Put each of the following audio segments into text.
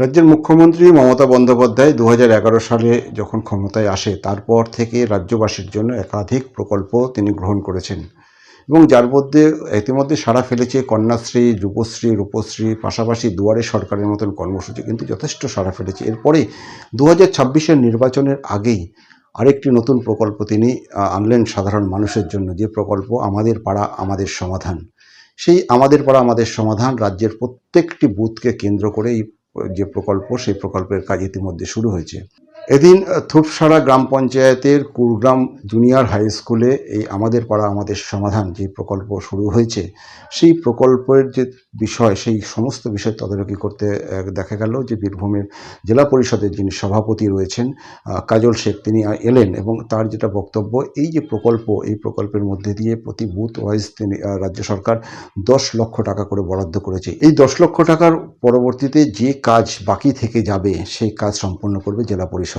রাজ্যের মুখ্যমন্ত্রী মমতা বন্দ্যোপাধ্যায় 2011 সালে যখন ক্ষমতায় আসে তারপর থেকে রাজ্যবাসীর জন্য একাধিক প্রকল্প তিনি গ্রহণ করেছেন এবং যার মধ্যে ইতিমধ্যে সাড়া ফেলেছে কন্যাশ্রী, যুবশ্রী, রূপশ্রী, পাশাপাশি দুয়ারে সরকারের মতন কর্মসূচি কিন্তু যথেষ্ট সাড়া ফেলেছে। এরপরে 2026-এর নির্বাচনের আগেই আরেকটি নতুন প্রকল্প তিনি আনলেন সাধারণ মানুষের জন্য, যে প্রকল্প আমাদের পাড়া আমাদের সমাধান। সেই আমাদের পাড়া আমাদের সমাধান রাজ্যের প্রত্যেকটি বুথকে কেন্দ্র করে যে প্রকল্প, সেই প্রকল্পের কাজ ইতিমধ্যে শুরু হয়েছে। এদিন থুপসারা গ্রাম পঞ্চায়েতের কুড়গ্রাম জুনিয়র হাই স্কুলে এই আমাদের পাড়া আমাদের সমাধান যে প্রকল্প শুরু হয়েছে, সেই প্রকল্পের যে বিষয়, সেই সমস্ত বিষয় তদারকি করতে দেখা গেল যে বীরভূমের জেলা পরিষদের যিনি সভাপতি রয়েছেন কাজল শেখ, তিনি এলেন এবং তার যেটা বক্তব্য, এই যে প্রকল্প, এই প্রকল্পের মধ্যে দিয়ে প্রতি বুথ ওয়াইজ তিনি রাজ্য সরকার 10 লক্ষ টাকা করে বরাদ্দ করেছে। এই 10 লক্ষ টাকার পরবর্তীতে যে কাজ বাকি থেকে যাবে সেই কাজ সম্পন্ন করবে জেলা পরিষদ।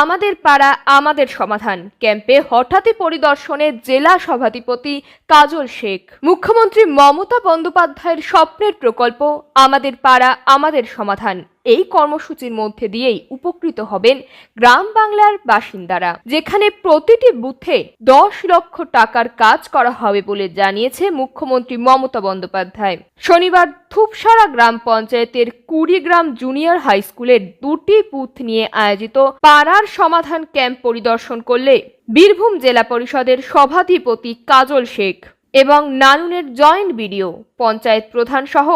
আমাদের পাড়া আমাদের সমাধান ক্যাম্পে হঠাৎই পরিদর্শনে জেলা সভাধিপতি কাজল শেখ। মুখ্যমন্ত্রী মমতা বন্দ্যোপাধ্যায়ের স্বপ্নের প্রকল্প আমাদের পাড়া আমাদের সমাধান, এই কর্মসূচির মধ্যে দিয়েই উপকৃত হবেন গ্রাম বাংলার বাসিন্দারা, যেখানে প্রতিটি বুথে 10 লক্ষ টাকার কাজ করা হবে বলে জানিয়েছে মুখ্যমন্ত্রী মমতা বন্দ্যোপাধ্যায়। শনিবার থুপসারা গ্রাম পঞ্চায়েতের কুড়িগ্রাম জুনিয়র হাই স্কুলের 2টি বুথ নিয়ে আয়োজিত পাড়ার সমাধান ক্যাম্প পরিদর্শন করলে বীরভূম জেলা পরিষদের সভাধিপতি কাজল শেখ এবং নানুনের জয়েন্ট বিডিও, পঞ্চায়েত প্রধান সহ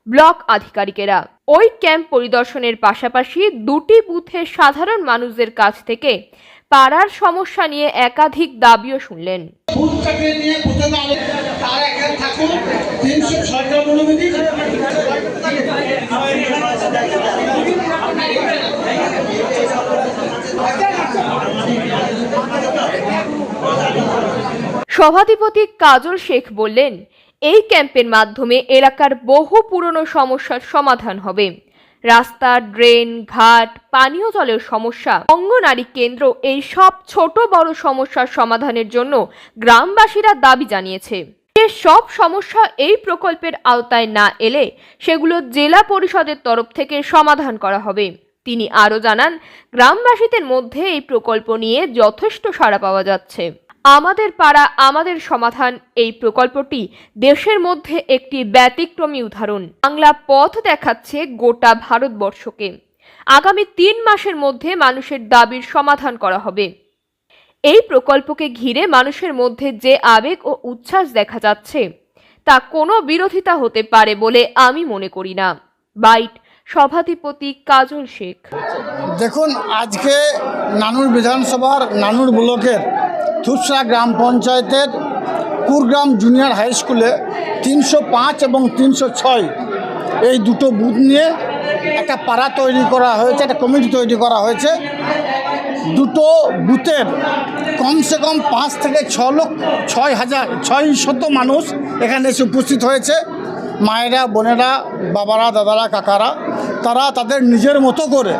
ব্লক আধিকারিকেরা। ওই ক্যাম্প পরিদর্শনের পাশাপাশি 2টি বুথের সাধারণ মানুষদের কাছ থেকে পাড়ার সমস্যা নিয়ে একাধিক দাবিও শুনলেন। সভাধিপতি কাজল শেখ বললেন, এই ক্যাম্পের মাধ্যমে এলাকার বহু পুরনো সমস্যার সমাধান হবে। রাস্তা, ড্রেন, ঘাট, পানীয় জলের সমস্যা, অঙ্গনারী কেন্দ্র, এই সব ছোট বড় সমস্যার সমাধানের জন্য গ্রামবাসীরা দাবি জানিয়েছে। সব সমস্যা এই প্রকল্পের আওতায় না এলে সেগুলো জেলা পরিষদের তরফ থেকে সমাধান করা হবে। তিনি আরও জানান, গ্রামবাসীদের মধ্যে এই প্রকল্প নিয়ে যথেষ্ট সাড়া পাওয়া যাচ্ছে। আমাদের পাড়া আমাদের সমাধান এই প্রকল্পটি দেশের মধ্যে একটি ব্যতিক্রমী উদাহরণ। বাংলা পথ দেখাচ্ছে গোটা ভারতবর্ষকে। আগামী 3 মাসের মধ্যে মানুষের দাবির সমাধান করা হবে। এই প্রকল্পকে ঘিরে মানুষের মধ্যে যে আবেগ ও উচ্ছ্বাস দেখা যাচ্ছে তা কোনো বিরোধিতা হতে পারে বলে আমি মনে করি না। বাইট, সভাধিপতি কাজল শেখ। দেখুন, আজকে নানুর বিধানসভার নানুর ব্লকের থুপসারা গ্রাম পঞ্চায়েতের কুড়গ্রাম জুনিয়র হাই স্কুলে 305 এবং 306 এই দুটো বুথ নিয়ে একটা পাড়া তৈরি করা হয়েছে, একটা কমিটি তৈরি করা হয়েছে। দুটো বুথের কমসে কম 5 থেকে 6,600 মানুষ এখানে এসে উপস্থিত হয়েছে। মায়েরা, বোনেরা, বাবারা, দাদারা, কাকারা, তারা তাদের নিজের মতো করে,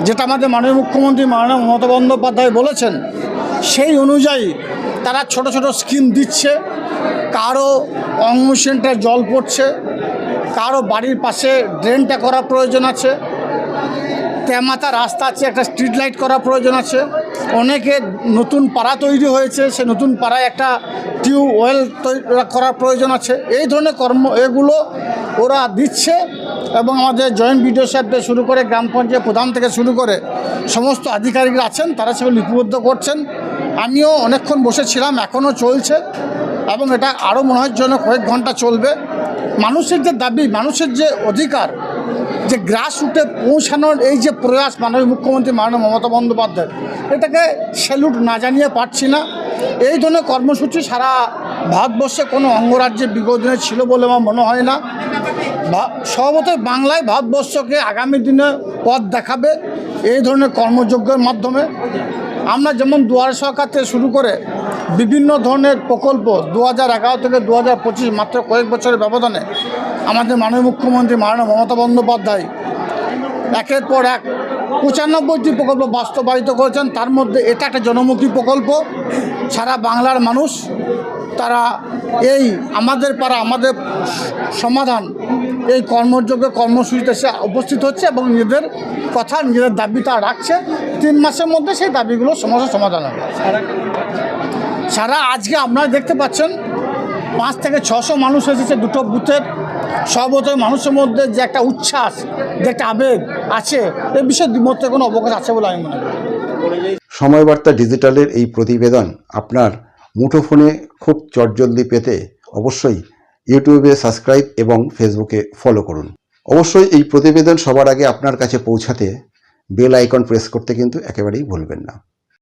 যেটা আমাদের মাননীয় মুখ্যমন্ত্রী মাননীয় মমতা বন্দ্যোপাধ্যায় বলেছেন, সেই অনুযায়ী তারা ছোট ছোট স্কিম দিচ্ছে। কারো অঙ্গসেন্টার জল পড়ছে, কারো বাড়ির পাশে ড্রেনটা করা প্রয়োজন আছে, তেমাতা রাস্তা আছে, একটা স্ট্রিট লাইট করা প্রয়োজন আছে। অনেকে নতুন পাড়া তৈরি হয়েছে, সে নতুন পাড়ায় একটা টিউবওয়েল তৈরি করার প্রয়োজন আছে। এই ধরনের এগুলো ওরা দিচ্ছে এবং আমাদের জয়েন্ট বিডিও সাহেব থেকে শুরু করে গ্রাম পঞ্চায়েত প্রধান থেকে শুরু করে সমস্ত আধিকারিকরা আছেন, তারা সেগুলো লিপিবদ্ধ করছেন। আমিও অনেকক্ষণ বসেছিলাম, এখনও চলছে এবং এটা আরও মনে হয় জন্য কয়েক ঘন্টা চলবে। মানুষের যে দাবি, মানুষের যে অধিকার, যে গ্রাসরুটে পৌঁছানোর এই যে প্রয়াস মাননীয় মুখ্যমন্ত্রী মাননীয় মমতা বন্দ্যোপাধ্যায়, এটাকে স্যালুট না জানিয়ে পারছি না। এই ধরনের কর্মসূচি সারা ভারতবর্ষে কোনো অঙ্গরাজ্যে বিগত দিনে ছিল বলে আমার মনে হয় না। স্বভাবতই বাংলায় ভারতবর্ষকে আগামী দিনে পথ দেখাবে এই ধরনের কর্মযজ্ঞের মাধ্যমে। আমরা যেমন দুয়ারে সরকার থেকে শুরু করে বিভিন্ন ধরনের প্রকল্প 2011 থেকে 2025 মাত্র কয়েক বছরের ব্যবধানে আমাদের মাননীয় মুখ্যমন্ত্রী মাননীয় মমতা বন্দ্যোপাধ্যায় একের পর এক 95টি প্রকল্প বাস্তবায়িত করেছেন। তার মধ্যে এটা একটা জনমুখী প্রকল্প। সারা বাংলার মানুষ তারা এই আমাদের পাড়া আমাদের সমাধান এই কর্মযোগ্য কর্মসূচিতে এসে উপস্থিত হচ্ছে এবং নিজেদের কথা নিজেদের দাবি তারা রাখছে। 3 মাসের মধ্যে সেই দাবিগুলো সমস্যার সমাধান হবে। সারা আজকে আপনারা দেখতে পাচ্ছেন 5 থেকে 600 মানুষ এসেছে দুটো বুথের। সর্বতই মানুষের মধ্যে যে একটা উচ্ছ্বাস, যে একটা আবেগ আছে, এই বিষয়ে দ্বিমতের কোনো অবকাশ আছে বলে আমি মনে করি। সময় বার্তা ডিজিটালের এই প্রতিবেদন আপনার মুঠোফোনে খুব চটজলদি পেতে অবশ্যই ইউটিউবে সাবস্ক্রাইব এবং ফেসবুকে ফলো করুন। অবশ্যই এই প্রতিবেদন সবার আগে আপনার কাছে পৌঁছাতে বেল আইকন প্রেস করতে কিন্তু একেবারেই ভুলবেন না।